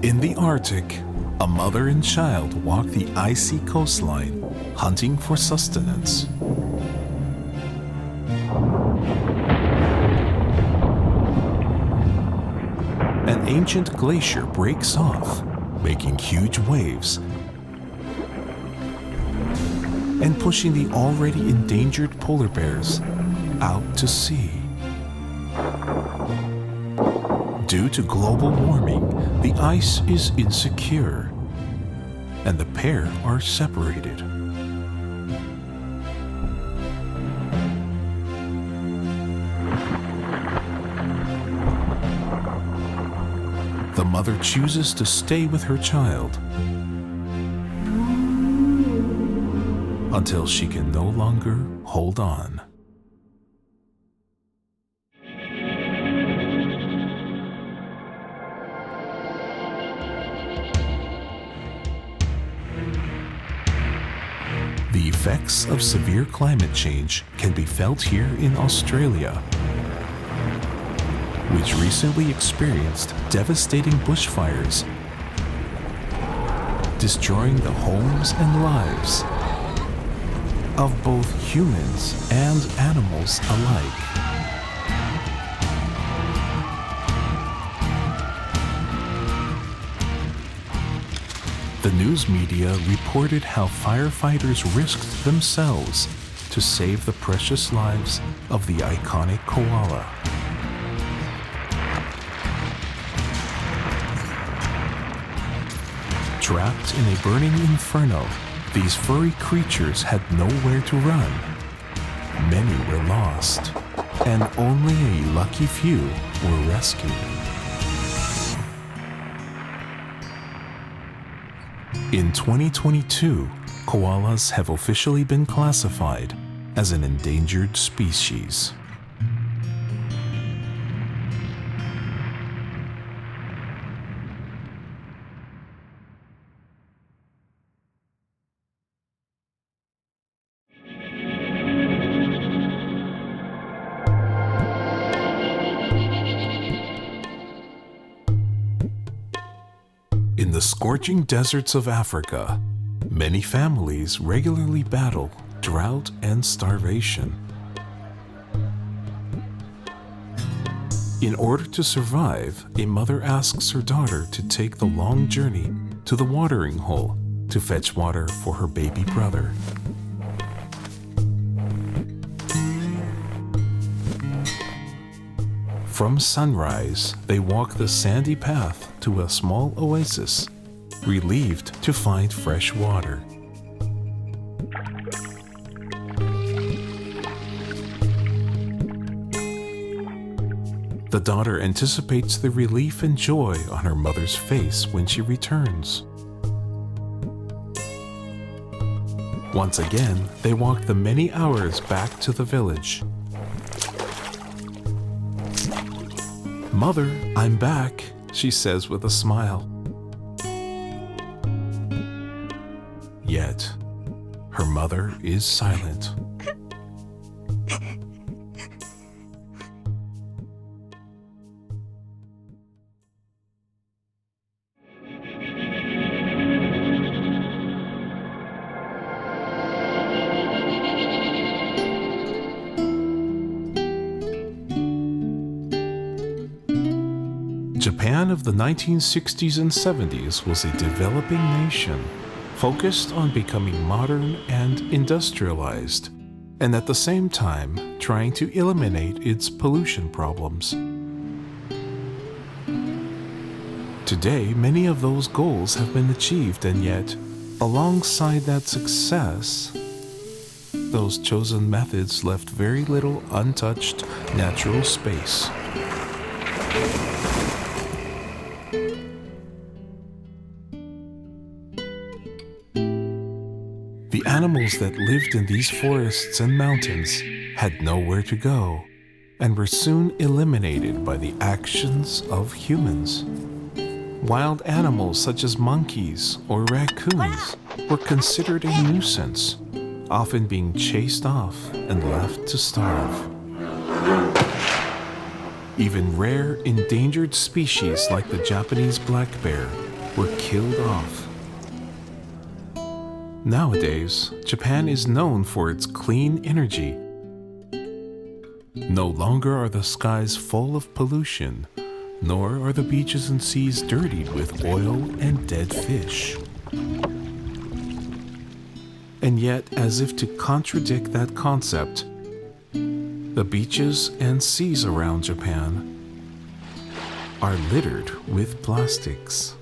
In the Arctic, a mother and child walk the icy coastline, hunting for sustenance. An ancient glacier breaks off, making huge waves and pushing the already endangered polar bears out to sea. Due to global warming, the ice is insecure, and the pair are separated. The mother chooses to stay with her child until she can no longer hold on. The effects of severe climate change can be felt here in Australia, which recently experienced devastating bushfires, destroying the homes and lives of both humans and animals alike. The news media reported how firefighters risked themselves to save the precious lives of the iconic koala. Trapped in a burning inferno, these furry creatures had nowhere to run. Many were lost, and only a lucky few were rescued. In 2022, koalas have officially been classified as an endangered species. In the scorching deserts of Africa, many families regularly battle drought and starvation. In order to survive, a mother asks her daughter to take the long journey to the watering hole to fetch water for her baby brother. From sunrise, they walk the sandy path to a small oasis, relieved to find fresh water. The daughter anticipates the relief and joy on her mother's face when she returns. Once again, they walk the many hours back to the village. "Mother, I'm back," she says with a smile. Yet, her mother is silent. Japan of the 1960s and 70s was a developing nation, focused on becoming modern and industrialized, and at the same time trying to eliminate its pollution problems. Today, many of those goals have been achieved, and yet, alongside that success, those chosen methods left very little untouched natural space. The animals that lived in these forests and mountains had nowhere to go and were soon eliminated by the actions of humans. Wild animals such as monkeys or raccoons were considered a nuisance, often being chased off and left to starve. Even rare, endangered species like the Japanese black bear were killed off. Nowadays, Japan is known for its clean energy. No longer are the skies full of pollution, nor are the beaches and seas dirtied with oil and dead fish. And yet, as if to contradict that concept, the beaches and seas around Japan are littered with plastics.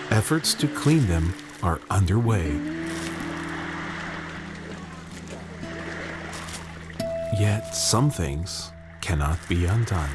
Efforts to clean them are underway. Yet some things cannot be undone.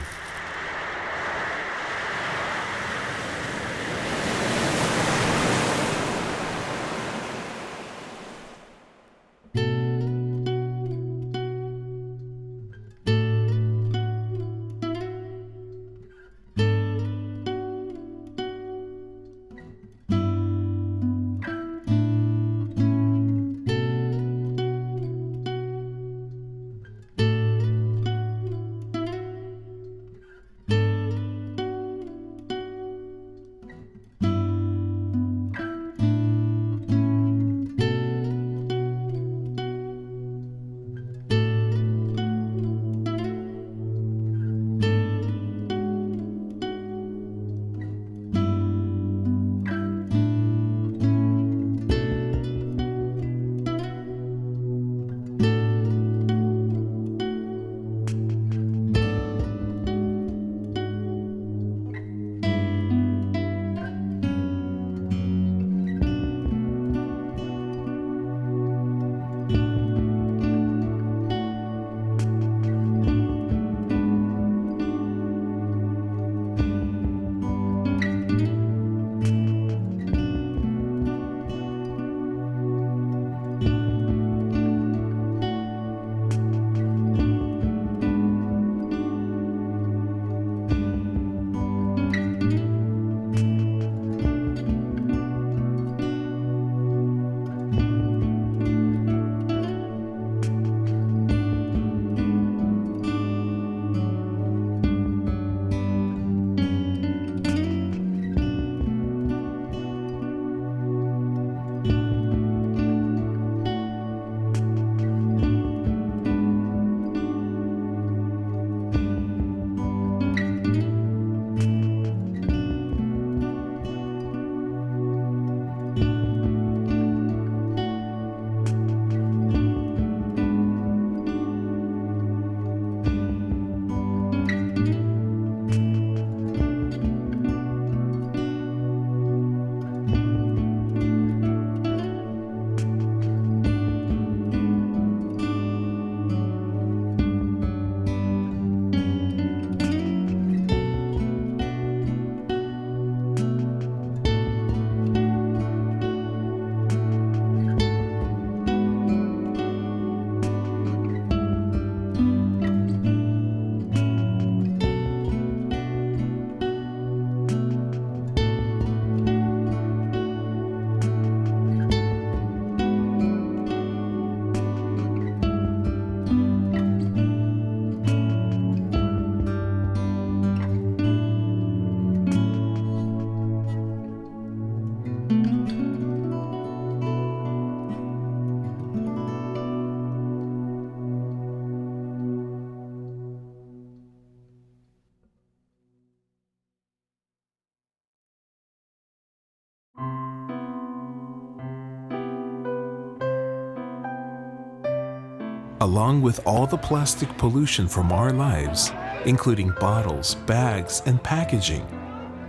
Along with all the plastic pollution from our lives, including bottles, bags, and packaging,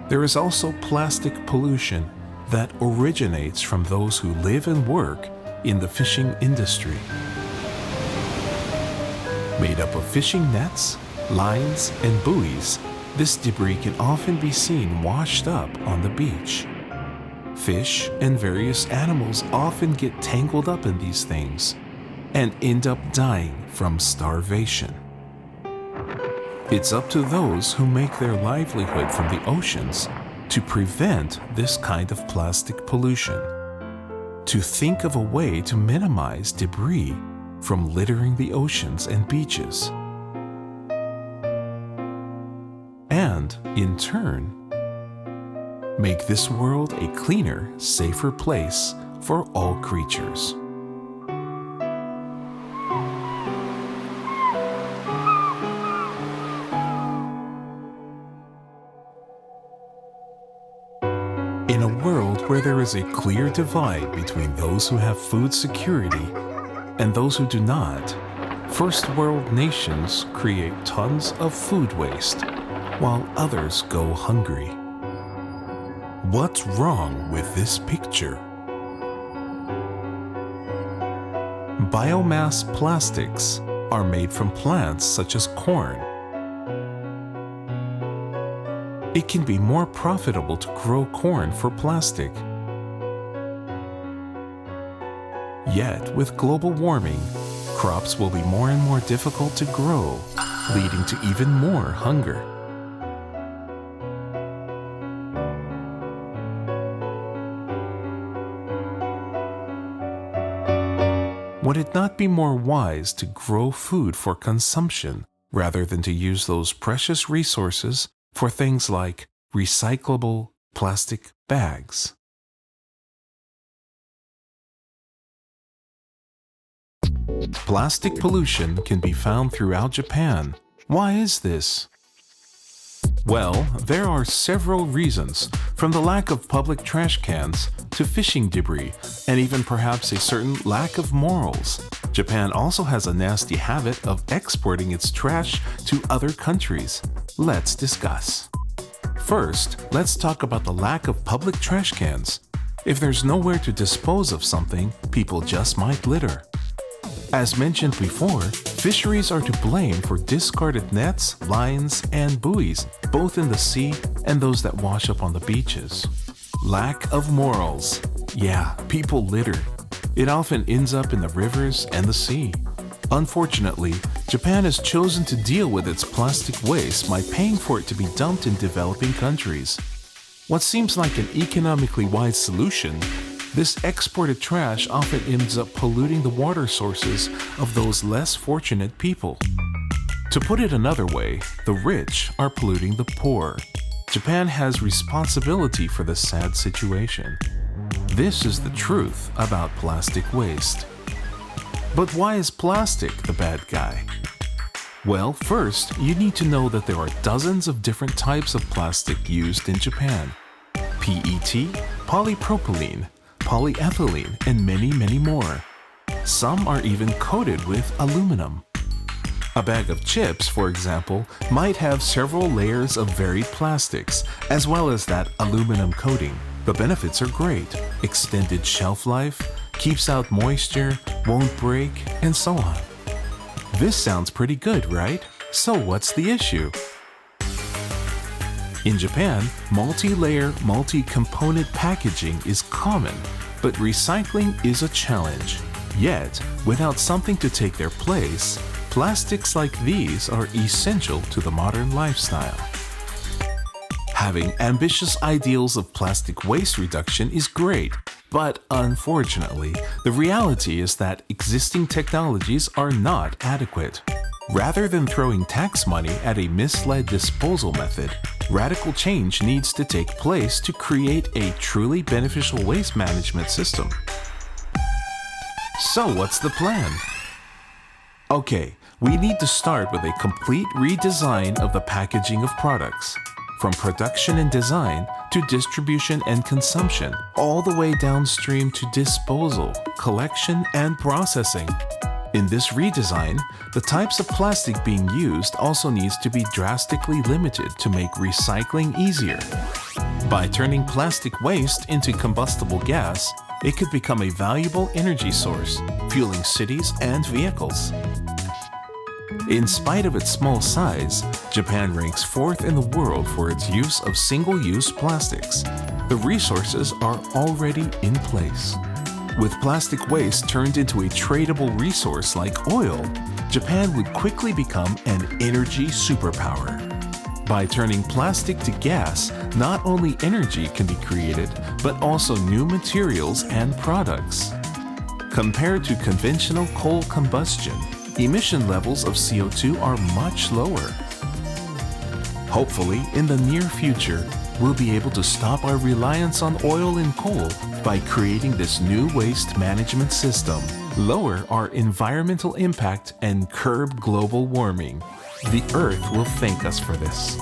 there is also plastic pollution that originates from those who live and work in the fishing industry. Made up of fishing nets, lines, and buoys, this debris can often be seen washed up on the beach. Fish and various animals often get tangled up in these things and end up dying from starvation. It's up to those who make their livelihood from the oceans to prevent this kind of plastic pollution. to think of a way to minimize debris from littering the oceans and beaches, and, in turn, make this world a cleaner, safer place for all creatures. In a world where there is a clear divide between those who have food security and those who do not, first world nations create tons of food waste, while others go hungry. What's wrong with this picture? Biomass plastics are made from plants such as corn. It can be more profitable to grow corn for plastic. Yet, with global warming, crops will be more and more difficult to grow, leading to even more hunger. Would it not be more wise to grow food for consumption rather than to use those precious resources for things like recyclable plastic bags? Plastic pollution can be found throughout Japan. Why is this? Well, there are several reasons, from the lack of public trash cans to fishing debris, and even perhaps a certain lack of morals. Japan also has a nasty habit of exporting its trash to other countries. Let's discuss. First, let's talk about the lack of public trash cans. If there's nowhere to dispose of something, people just might litter. As mentioned before, fisheries are to blame for discarded nets, lines, and buoys, both in the sea and those that wash up on the beaches. Lack of morals. Yeah, people litter. It often ends up in the rivers and the sea. Unfortunately, Japan has chosen to deal with its plastic waste by paying for it to be dumped in developing countries. What seems like an economically wise solution, this exported trash often ends up polluting the water sources of those less fortunate people. To put it another way, the rich are polluting the poor. Japan has responsibility for this sad situation. This is the truth about plastic waste. But why is plastic the bad guy? Well, first, you need to know that there are dozens of different types of plastic used in Japan. PET, polypropylene, polyethylene, and many more. Some are even coated with aluminum. A bag of chips, for example, might have several layers of varied plastics, as well as that aluminum coating. The benefits are great: extended shelf life, keeps out moisture, won't break, and so on. This sounds pretty good, right? So what's the issue? In Japan, multi-layer, multi-component packaging is common, but recycling is a challenge. Yet, without something to take their place, plastics like these are essential to the modern lifestyle. Having ambitious ideals of plastic waste reduction is great, but unfortunately, the reality is that existing technologies are not adequate. Rather than throwing tax money at a misled disposal method, radical change needs to take place to create a truly beneficial waste management system. So what's the plan? Okay, we need to start with a complete redesign of the packaging of products, from production and design to distribution and consumption, all the way downstream to disposal, collection, and processing. In this redesign, the types of plastic being used also needs to be drastically limited to make recycling easier. By turning plastic waste into combustible gas, it could become a valuable energy source, fueling cities and vehicles. In spite of its small size, Japan ranks 4th in the world for its use of single-use plastics. The resources are already in place. With plastic waste turned into a tradable resource like oil, Japan would quickly become an energy superpower. By turning plastic to gas, not only energy can be created, but also new materials and products. Compared to conventional coal combustion, emission levels of CO2 are much lower. Hopefully, in the near future, we'll be able to stop our reliance on oil and coal by creating this new waste management system, lower our environmental impact, and curb global warming. The Earth will thank us for this.